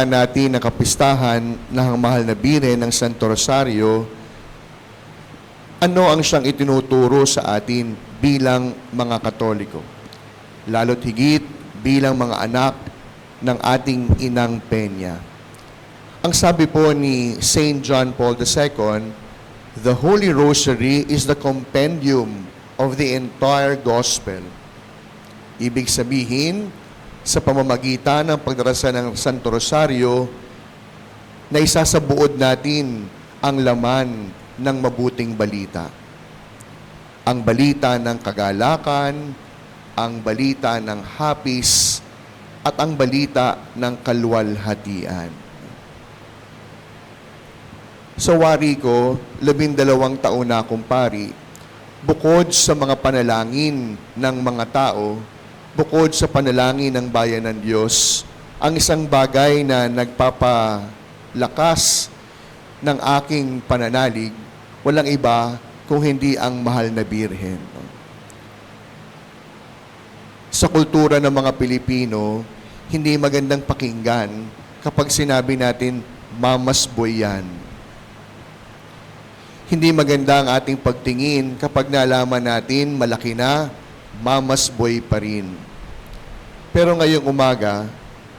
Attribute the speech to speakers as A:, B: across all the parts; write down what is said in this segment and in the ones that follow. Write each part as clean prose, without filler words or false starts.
A: natin ang kapistahan ng mahal na Birhen ng Santo Rosario, ano ang siyang itinuturo sa atin bilang mga Katoliko, lalo't higit bilang mga anak ng ating Inang Peña. Ang sabi po ni Saint John Paul II, the Holy Rosary is the compendium of the entire Gospel. Ibig sabihin, sa pamamagitan ng pagdarasal ng Santo Rosario, na isasabuod natin ang laman ng mabuting balita. Ang balita ng kagalakan, ang balita ng hapis, at ang balita ng kaluwalhatian. Sa wari ko, 12 taon na akong pari, bukod sa mga panalangin ng mga tao, bukod sa panalangin ng bayan ng Diyos, ang isang bagay na nagpapalakas ng aking pananalig, walang iba kung hindi ang mahal na Birhen. Sa kultura ng mga Pilipino, hindi magandang pakinggan kapag sinabi natin, mamas boy yan. Hindi maganda ang ating pagtingin kapag nalaman natin malaki na, mamas boy pa rin. Pero ngayong umaga,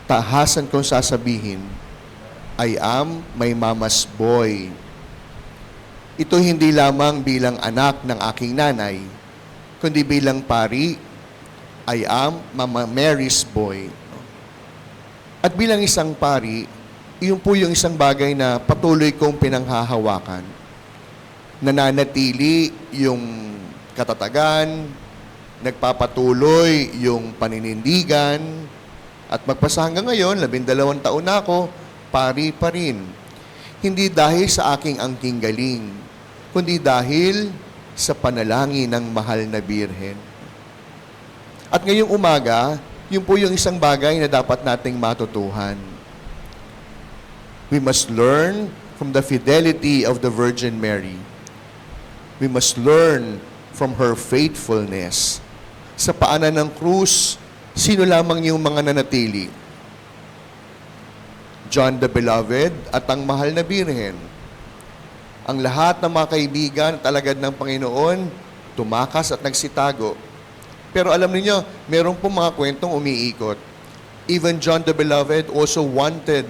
A: tahasan kong sasabihin, I am my mama's boy. Ito hindi lamang bilang anak ng aking nanay, kundi bilang pari, I am Mama Mary's boy. At bilang isang pari, iyon po yung isang bagay na patuloy kong pinanghahawakan. Nananatili yung katatagan, nagpapatuloy yung paninindigan, at magpasa hanggang ngayon, 12 taon na ako, pari pa rin. Hindi dahil sa aking angking galing, kundi dahil sa panalangin ng mahal na Birhen. At ngayong umaga, yun po yung isang bagay na dapat nating matutuhan. We must learn from the fidelity of the Virgin Mary. We must learn from her faithfulness. Sa paanan ng krus, sino lamang yung mga nanatili? John the Beloved at ang mahal na Birhen. Ang lahat ng mga kaibigan at alagad ng Panginoon, tumakas at nagsitago. Pero alam niyo, meron pong mga kwentong umiikot. Even John the Beloved also wanted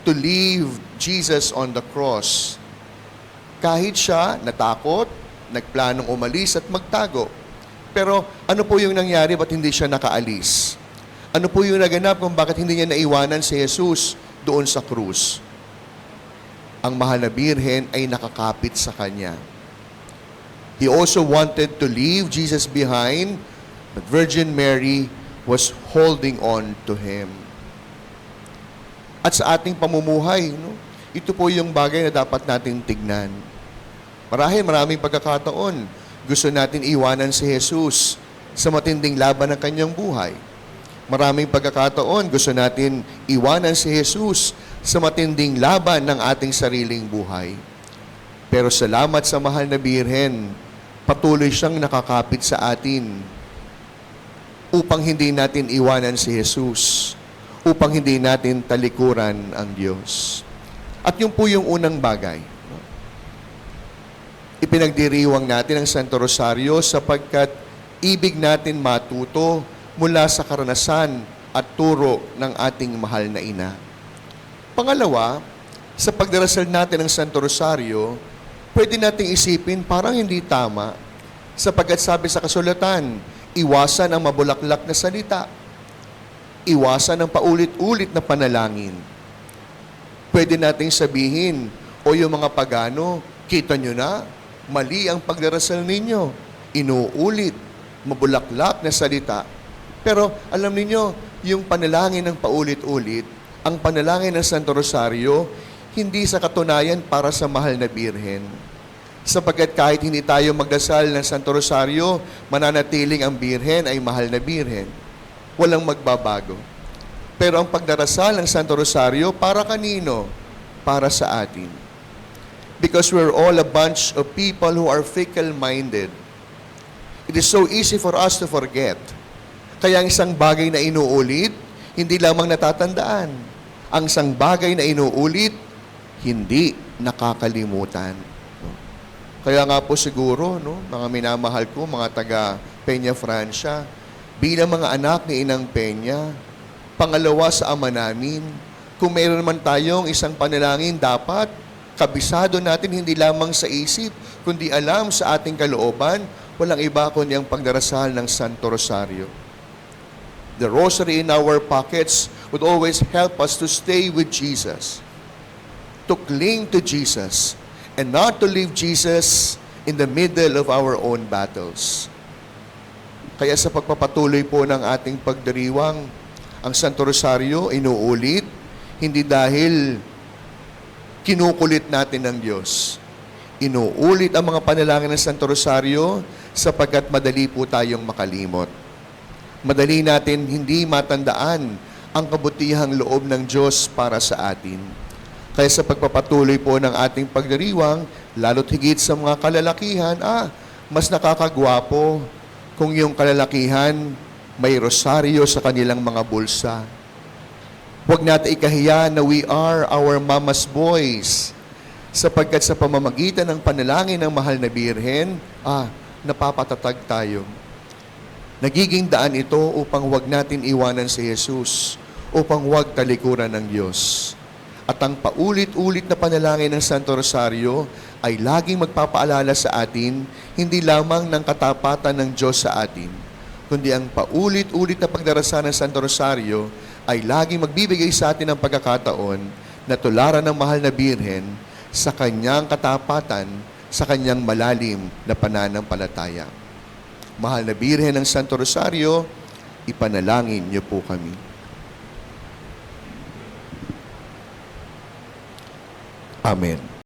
A: to leave Jesus on the cross. Kahit siya natakot, nagplanong umalis at magtago. Pero ano po yung nangyari, ba't hindi siya nakaalis? Ano po yung naganap kung bakit hindi niya naiwanan si Jesus doon sa krus? Ang mahal na Birhen ay nakakapit sa kanya. He also wanted to leave Jesus behind, but Virgin Mary was holding on to him. At sa ating pamumuhay, ito po yung bagay na dapat nating tignan. Maraming pagkakataon, gusto natin iwanan si Jesus sa matinding laban ng kanyang buhay. Maraming pagkakataon, gusto natin iwanan si Jesus sa matinding laban ng ating sariling buhay. Pero salamat sa mahal na Birhen, patuloy siyang nakakapit sa atin upang hindi natin iwanan si Jesus, upang hindi natin talikuran ang Diyos. At yun po yung unang bagay. Ipinagdiriwang natin ang Santo Rosario sapagkat ibig natin matuto mula sa karanasan at turo ng ating mahal na ina. Pangalawa, sa pagdarasal natin ng Santo Rosario, pwede nating isipin parang hindi tama sapagkat sabi sa kasulatan, iwasan ang mabulaklak na salita, iwasan ang paulit-ulit na panalangin. Pwede nating sabihin, o yung mga pagano, kita nyo na, mali ang pagdarasal ninyo. Inuulit, mabulaklak na salita. Pero alam niyo, yung panalangin ng paulit-ulit, ang panalangin ng Santo Rosario, hindi sa katunayan para sa mahal na Birhen. Sapagkat kahit hindi tayo magdasal ng Santo Rosario, mananatiling ang Birhen ay mahal na Birhen. Walang magbabago. Pero ang pagdarasal ng Santo Rosario, para kanino? Para sa atin. Because we're all a bunch of people who are fickle-minded. It is so easy for us to forget. Kaya ang isang bagay na inuulit, hindi lamang natatandaan. Ang isang bagay na inuulit, hindi nakakalimutan. Kaya nga po siguro, mga minamahal ko, mga taga Peña, Francia, bilang mga anak ni Inang Peña, pangalawa sa Ama namin, kung mayroon man tayong isang panalangin, dapat kabisado natin hindi lamang sa isip, kundi alam sa ating kalooban, walang iba kundi ang pagdarasal ng Santo Rosario. The rosary in our pockets would always help us to stay with Jesus, to cling to Jesus, and not to leave Jesus in the middle of our own battles. Kaya sa pagpapatuloy po ng ating pagdiriwang, ang Santo Rosario inuulit, hindi dahil kinukulit natin ng Diyos. Inuulit ang mga panalangin ng Santo Rosario sapagkat madali po tayong makalimot. Madali natin hindi matandaan ang kabutihang loob ng Diyos para sa atin. Kaya sa pagpapatuloy po ng ating pagdiriwang, lalo't higit sa mga kalalakihan, mas nakakagwapo kung yung kalalakihan may rosaryo sa kanilang mga bulsa. Huwag natin ikahiya na we are our mama's boys, sapagkat sa pamamagitan ng panalangin ng mahal na Birhen, napapatatag tayo. Nagiging daan ito upang huwag natin iwanan si Jesus, upang huwag talikuran ng Diyos. At ang paulit-ulit na panalangin ng Santo Rosario ay laging magpapaalala sa atin, hindi lamang ng katapatan ng Diyos sa atin, kundi ang paulit-ulit na pagdarasal ng Santo Rosario ay laging magbibigay sa atin ng pagkakataon na tularan ng mahal na Birhen sa kanyang katapatan, sa kanyang malalim na pananampalataya. Mahal na Birhen ng Santo Rosario, ipanalangin niyo po kami. Amen.